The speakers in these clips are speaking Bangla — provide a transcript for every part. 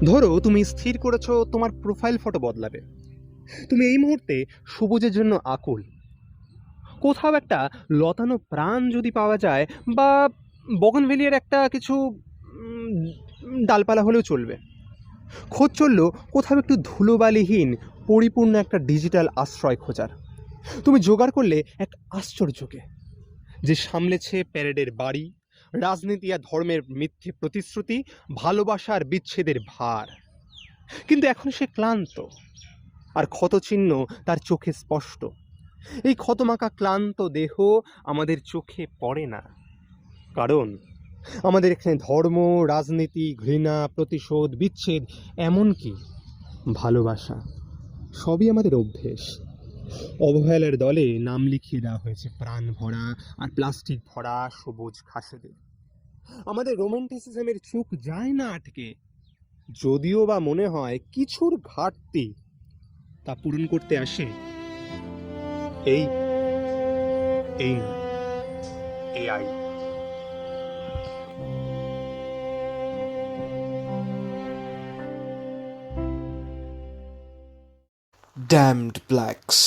ধরো তুমি স্থির করেছো তোমার প্রোফাইল ফটো বদলাবে। তুমি এই মুহূর্তে সবুজের জন্য আকুল। কোথাও একটা লতানো প্রাণ যদি পাওয়া যায়, বা বগনভেলিয়ার একটা কিছু উম, ডালপালা হলেও চলবে। খোঁজ চললো কোথাও একটু ধুলোবালিহীন পরিপূর্ণ একটা ডিজিটাল আশ্রয় খোঁজার। তুমি জোগাড় করলে এক আশ্চর্যকে, যে সামলেছে প্যারেডের বাড়ি, রাজনীতি আর ধর্মের মিথ্যে প্রতিশ্রুতি, ভালোবাসা আর বিচ্ছেদের ভার। কিন্তু এখন সে ক্লান্ত, আর ক্ষতচিহ্ন তার চোখে স্পষ্ট। এই ক্ষতমাখা ক্লান্ত দেহ আমাদের চোখে পড়ে না, কারণ আমাদের এখানে ধর্ম, রাজনীতি, ঘৃণা, প্রতিশোধ, বিচ্ছেদ, এমনকি ভালোবাসা, সবই আমাদের অভ্যেস। অবহেলার দলে নাম লিখিয়ে দেওয়া হয়েছে প্রাণ ভরা আর প্লাস্টিক ভরা সবুজ ঘাসেদের। আমাদের রোমান্টিসিজমের চোখ যায় না আটকে, যদিও বা মনে হয় কিছুর ঘাটতি তা পূরণ করতে আসে এই এই না, AI. Damned blacks.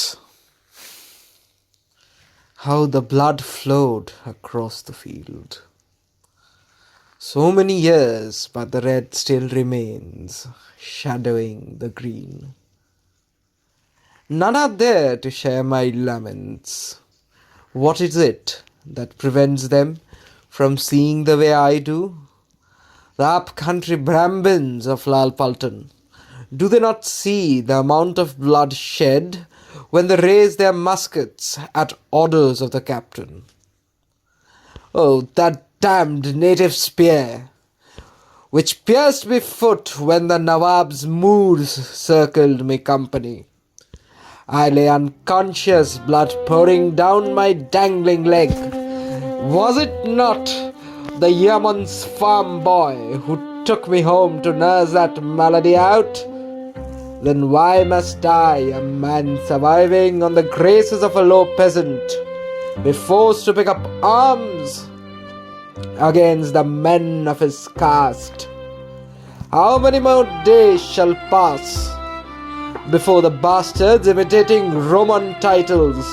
How the blood flowed across the field. So many years, but the red still remains, shadowing the green. None are there to share my laments. What is it that prevents them from seeing the way I do? The up-country Brahmins of Lalpaltan, do they not see the amount of blood shed when they raise their muskets at orders of the captain? Oh, that damned native spear, which pierced me foot when the Nawab's moors circled me company. I lay unconscious, blood pouring down my dangling leg. Was it not the Yemen's farm boy who took me home to nurse that malady out? Then why must I, a man surviving on the graces of a low peasant, be forced to pick up arms against the men of his caste? How many more days shall pass before the bastards imitating Roman titles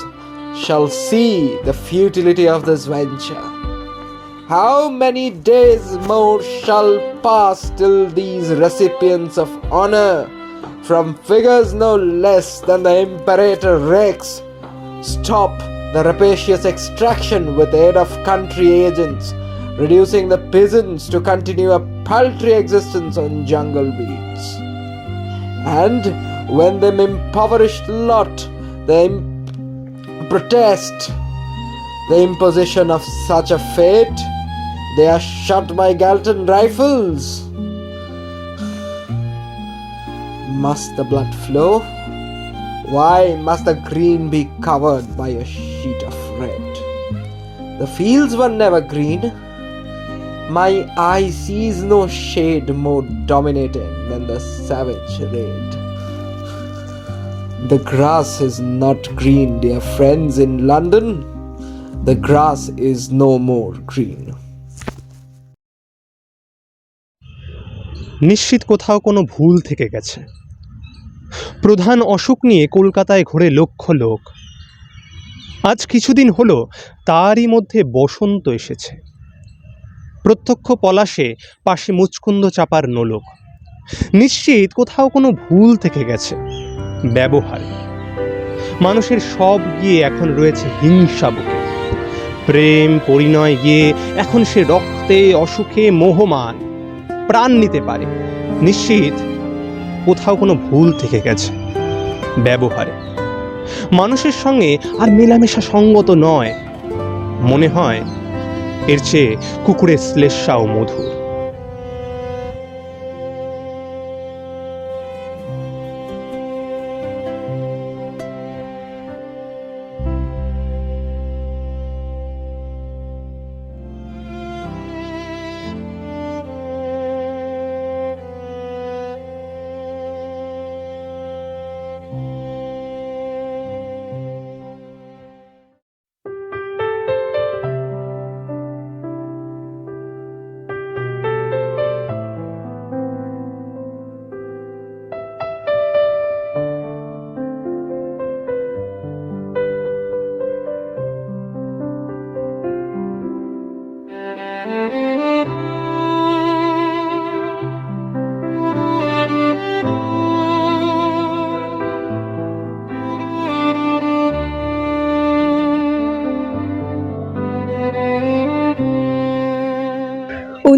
shall see the futility of this venture? How many days more shall pass till these recipients of honor from figures no less than the Imperator Rex stop the rapacious extraction with the aid of country agents, reducing the peasants to continue a paltry existence on jungle beats? And when them impoverished lot they protest the imposition of such a fate, they are shot by Galton rifles. Must the blood flow? Why must the green be covered by a sheet of red? The fields were never green. My eye sees no shade more dominating than the savage red. The grass is not green, dear friends in London. The grass is no more green. নিশ্চিত কোথাও কোনো ভুল থেকে গেছে। প্রধান অসুখ নিয়ে কলকাতায় ঘোরে লক্ষ লোক। আজ কিছুদিন হলো তারই মধ্যে বসন্ত এসেছে। প্রত্যক্ষ পলাশে পাশে মুচকুন্দ চাপার নোলক। নিশ্চিত কোথাও কোনো ভুল থেকে গেছে ব্যবহার। মানুষের সব গিয়ে এখন রয়েছে হিংসা বুকে। প্রেম পরিণয় গিয়ে এখন সে রক্তে, অসুখে মোহমান প্রাণ নিতে পারে। নিশ্চিত কোথাও কোনো ভুল থেকে গেছে ব্যবহারে। মানুষের সঙ্গে আর মেলামেশা সঙ্গত নয়, মনে হয় এর চেয়ে কুকুরের শ্লেষাও মধুর।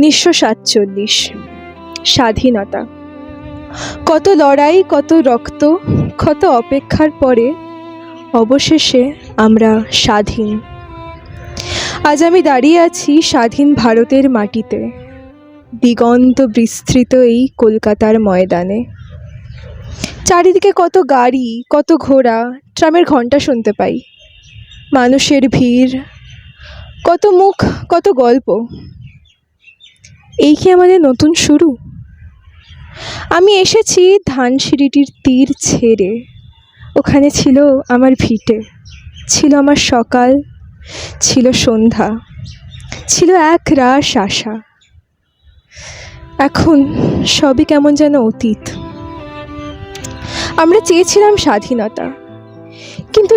1947 স্বাধীনতা। কত লড়াই, কত রক্ত, কত অপেক্ষার পরে অবশেষে আমরা স্বাধীন। আজ আমি দাঁড়িয়ে আছি স্বাধীন ভারতের মাটিতে, দিগন্ত বিস্তৃত এই কলকাতার ময়দানে। চারিদিকে কত গাড়ি, কত ঘোড়া, ট্রামের ঘণ্টা শুনতে পাই, মানুষের ভিড়, কত মুখ, কত গল্প। এই কি আমাদের নতুন শুরু? আমি এসেছি ধানসিঁড়িটির তীর ছেড়ে। ওখানে ছিল আমার ভিটে, ছিল আমার সকাল, ছিল সন্ধ্যা, ছিল এক রাশ আশা। এখন সবই কেমন যেন অতীত। আমরা চেয়েছিলাম স্বাধীনতা, কিন্তু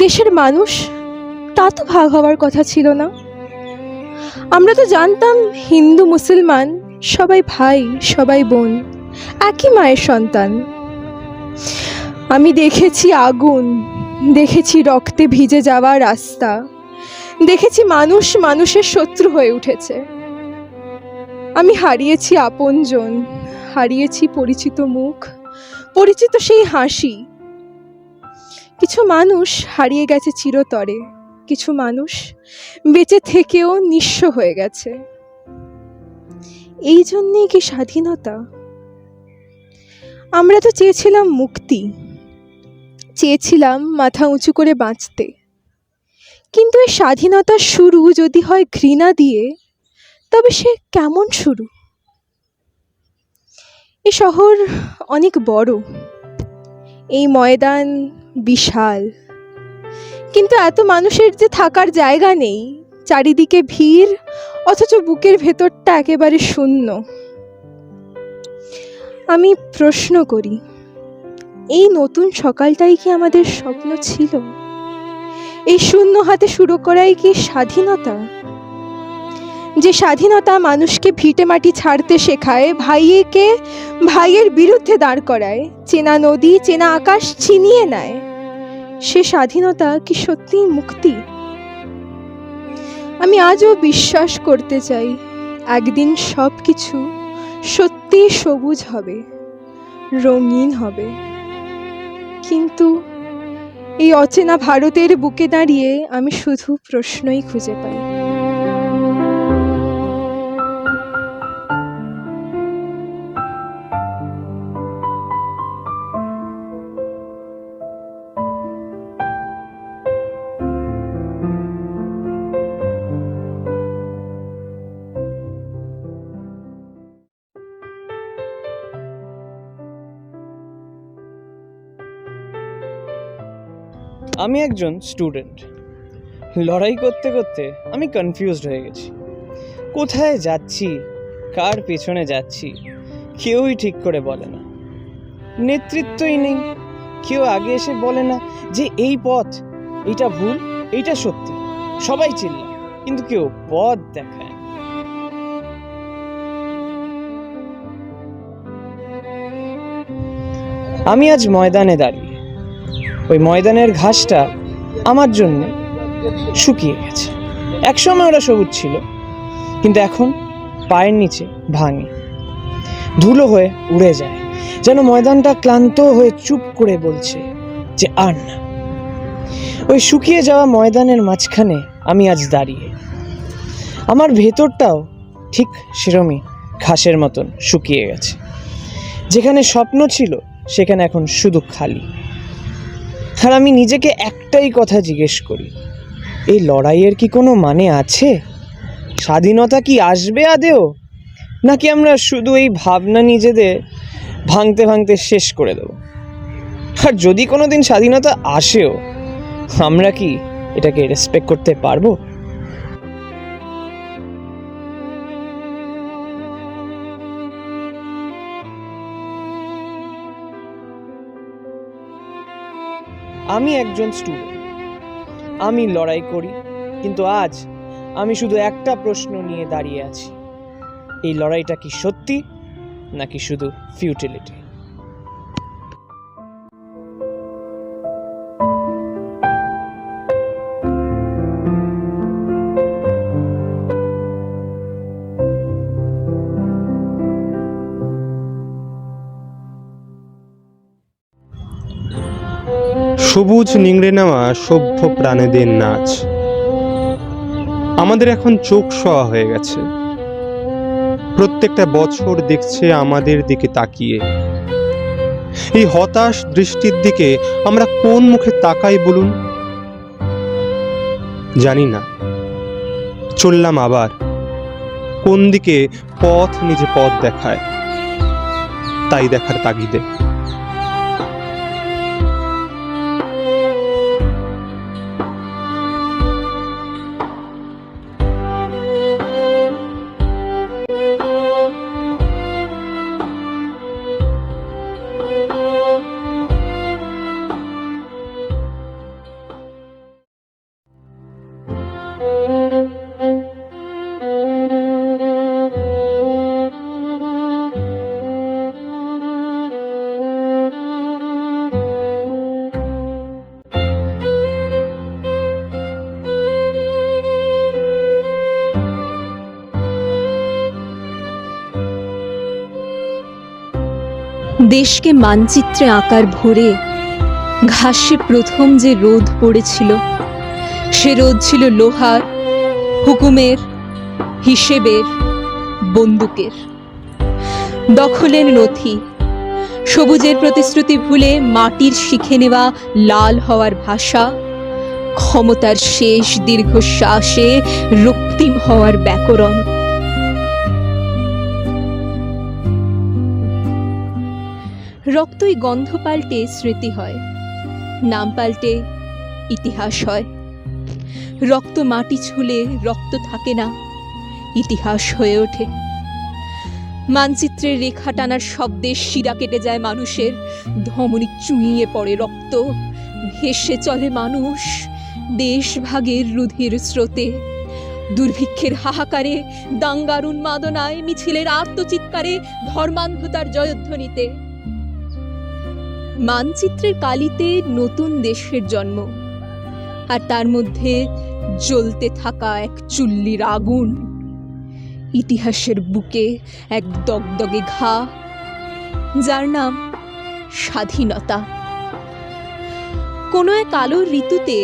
দেশের মানুষ, তা তো ভাগ হওয়ার কথা ছিল না। আমরা তো জানতাম হিন্দু মুসলমান সবাই ভাই, সবাই বোন, একই মায়ের সন্তান। আমি দেখেছি আগুন, দেখেছি রক্তে ভিজে যাওয়া রাস্তা, দেখেছি মানুষ মানুষের শত্রু হয়ে উঠেছে। আমি হারিয়েছি আপনজন, হারিয়েছি পরিচিত মুখ, পরিচিত সেই হাসি। কিছু মানুষ হারিয়ে গেছে চিরতরে, কিছু মানুষ বেঁচে থেকেও নিঃস্ব হয়ে গেছে। এই জন্যেই কি স্বাধীনতা? আমরা তো চেয়েছিলাম মুক্তি, চেয়েছিলাম মাথা উঁচু করে বাঁচতে। কিন্তু এই স্বাধীনতার শুরু যদি হয় ঘৃণা দিয়ে, তবে সে কেমন শুরু? এই শহর অনেক বড়, এই ময়দান বিশাল, কিন্তু এত মানুষের যে থাকার জায়গা নেই। চারিদিকে ভিড়, অথচ বুকের ভেতরটা একেবারে শূন্য। আমি প্রশ্ন করি, এই নতুন সকালটাই কি আমাদের স্বপ্ন ছিল? এই শূন্য হাতে শুরু করাই কি স্বাধীনতা? যে স্বাধীনতা মানুষকে ভিটে মাটি ছাড়তে শেখায়, ভাইয়ের বিরুদ্ধে দাঁড় করায়, চেনা নদী চেনা আকাশ ছিনিয়ে নেয়, সে স্বাধীনতা কি সত্যিই মুক্তি? আমি আজও বিশ্বাস করতে চাই একদিন সব কিছু সত্যিই সবুজ হবে, রঙিন হবে। কিন্তু এই অচেনা ভারতের বুকে দাঁড়িয়ে আমি শুধু প্রশ্নই খুঁজে পাই। আমি একজন স্টুডেন্ট। লড়াই করতে করতে আমি কনফিউজড হয়ে গেছি। কোথায় যাচ্ছি, কার পেছনে যাচ্ছি, কেউই ঠিক করে বলে না। নেতৃত্বই নেই, কেউ আগে এসে বলে না যে এই পথ, এইটা ভুল, এইটা সত্যি। সবাই চিল্লায়, কিন্তু কেউ পথ দেখায়। আমি আজ ময়দানে দাঁড়িয়ে। ওই ময়দানের ঘাসটা আমার জন্য শুকিয়ে গেছে। একসময় ওরা সবুজ ছিল, কিন্তু এখন পায়ের নিচে ভাঙে, ধুলো হয়ে উড়ে যায়, যেন ময়দানটা ক্লান্ত হয়ে চুপ করে বলছে যে আর না। ওই শুকিয়ে যাওয়া ময়দানের মাঝখানে আমি আজ দাঁড়িয়ে। আমার ভেতরটাও ঠিক সেরমই ঘাসের মতন শুকিয়ে গেছে। যেখানে স্বপ্ন ছিল সেখানে এখন শুধু খালি। আর আমি নিজেকে একটাই কথা জিজ্ঞেস করি, এই লড়াইয়ের কি কোনো মানে আছে? স্বাধীনতা কি আসবে আদেও, নাকি আমরা শুধু এই ভাবনা নিজেদের ভাঙতে ভাঙতে শেষ করে দেব? আর যদি কোনো দিন স্বাধীনতা আসেও, আমরা কি এটাকে রেসপেক্ট করতে পারবো? আমি একজন স্টুডেন্ট, আমি লড়াই করি, কিন্তু আজ আমি শুধু একটা প্রশ্ন নিয়ে দাঁড়িয়ে আছি, এই লড়াইটা কি সত্যি নাকি শুধু ফিউটিলিটি? সবুজ নিংড়ে নেওয়া সভ্য প্রাণীদের নাচ আমাদের এখন চোখ শোয়া হয়ে গেছে। প্রত্যেকটা বছর দেখছে আমাদের দিকে তাকিয়ে। এই হতাশ দৃষ্টির দিকে আমরা কোন মুখে তাকাই বলুন? জানি না। চললাম আবার, কোন দিকে পথ নিজে পথ দেখায়, তাই দেখার তাগিদে। দেশকে মানচিত্রে আঁকার ভোরে ঘাসে প্রথম যে রোদ পড়েছিল, সে রোদ ছিল লোহার, হুকুমের, হিসেবের, বন্দুকের। দখলের নথি, সবুজের প্রতিশ্রুতি ভুলে মাটির শিখে নেওয়া লাল হওয়ার ভাষা, ক্ষমতার শেষ দীর্ঘশ্বাসে রক্তিম হওয়ার ব্যাকরণ। রক্তই গন্ধ পাল্টে স্মৃতি হয়, নাম পাল্টে ইতিহাস হয়। রক্ত মাটি ছুলে রক্ত থাকে না, ইতিহাস হয়ে ওঠে। মানচিত্রের রেখা টানার শব্দে শিরা কেটে যায় মানুষের, ধমনী চুইয়ে পড়ে রক্ত, ভেসে চলে মানুষ দেশ ভাগের রুধির স্রোতে। দুর্ভিক্ষের হাহাকারে, দাঙ্গার উন্মাদনায়, মিছিলের আর্তচিৎকারে, ধর্মান্ধতার জয়ধ্বনিতে। মানচিত্রের কালিতে নতুন দেশের জন্ম, আর তার মধ্যে জ্বলতে থাকা এক চুল্লির আগুন। ইতিহাসের বুকে এক দগদগে ঘা, যার নাম স্বাধীনতা। কোনো এক আলোর ঋতুতে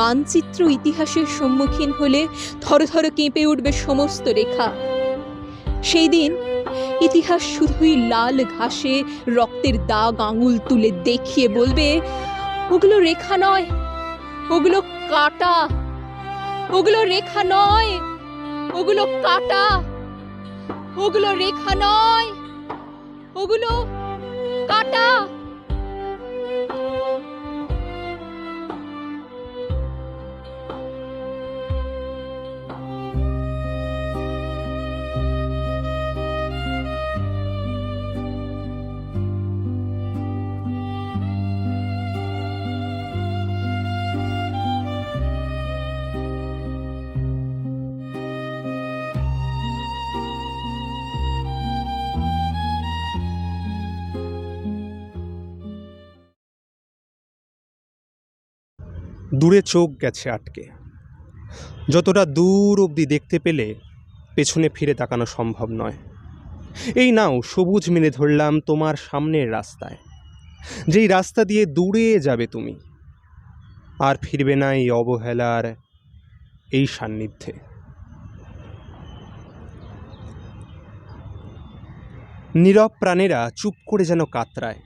মানচিত্র ইতিহাসের সম্মুখীন হলে থরথর কেঁপে উঠবে সমস্ত রেখা। সেই দিন ইতিহাস শুধুই লাল ঘাসে রক্তের দাগ আঙুল তুলে দেখিয়ে বলবে, ওগুলো রেখা নয়, ওগুলো কাটা। ওগুলো রেখা নয়, ওগুলো কাটা। ওগুলো রেখা নয়, ওগুলো কাটা। দূরে চোখ গেছে আটকে। যতটা দূর অবধি দেখতে পেলে পেছনে ফিরে তাকানো সম্ভব নয়। এই নাও সবুজ মেলে ধরলাম তোমার সামনের রাস্তায়, যেই রাস্তা দিয়ে দূরে যাবে তুমি, আর ফিরবে না এই অবহেলার এই সান্নিধ্যে। নীরব প্রাণেরা চুপ করে যেন কাতরায়,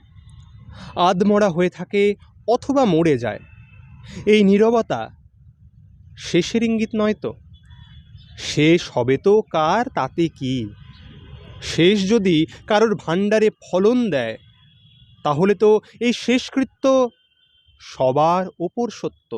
আধমরা হয়ে থাকে অথবা মরে যায়। এই নীরবতা শেষের ইঙ্গিত নয় তো? শেষ হবে তো কার, তাতে কি? শেষ যদি কারোর ভাণ্ডারে ফলন দেয়, তাহলে তো এই শেষকৃত্য সবার ওপর সত্য।